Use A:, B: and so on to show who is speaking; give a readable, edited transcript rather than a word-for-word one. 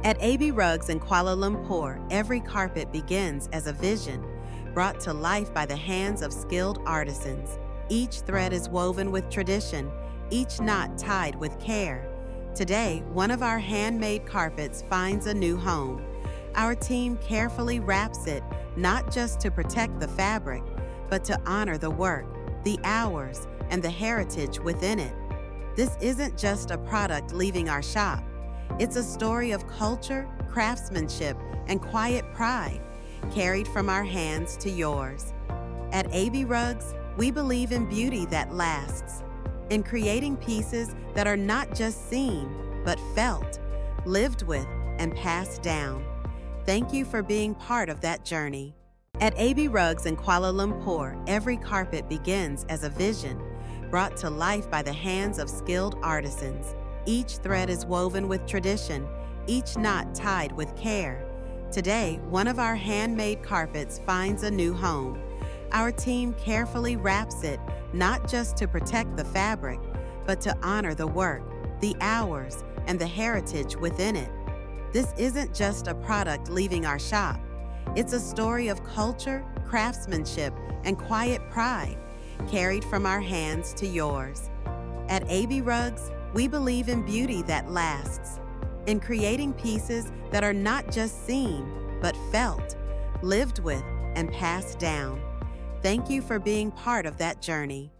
A: At Abee Rugs in Kuala Lumpur, every carpet begins as a vision, brought to life by the hands of skilled artisans. Each thread is woven with tradition, each knot tied with care. Today, one of our handmade carpets finds a new home. Our team carefully wraps it, not just to protect the fabric, but to honor the work, the hours, and the heritage within it. This isn't just a product leaving our shop. It's a story of culture, craftsmanship, and quiet pride, carried from our hands to yours. At Abee Rugs, we believe in beauty that lasts, in creating pieces that are not just seen, but felt, lived with, and passed down. Thank you for being part of that journey. At Abee Rugs in Kuala Lumpur, every carpet begins as a vision, brought to life by the hands of skilled artisans. Each thread is woven with tradition, each knot tied with care. Today, one of our handmade carpets finds a new home. Our team carefully wraps it, not just to protect the fabric, but to honor the work, the hours, and the heritage within it. This isn't just a product leaving our shop. It's a story of culture, craftsmanship, and quiet pride, carried from our hands to yours. At Abee Rugs, we believe in beauty that lasts, in creating pieces that are not just seen, but felt, lived with, and passed down. Thank you for being part of that journey.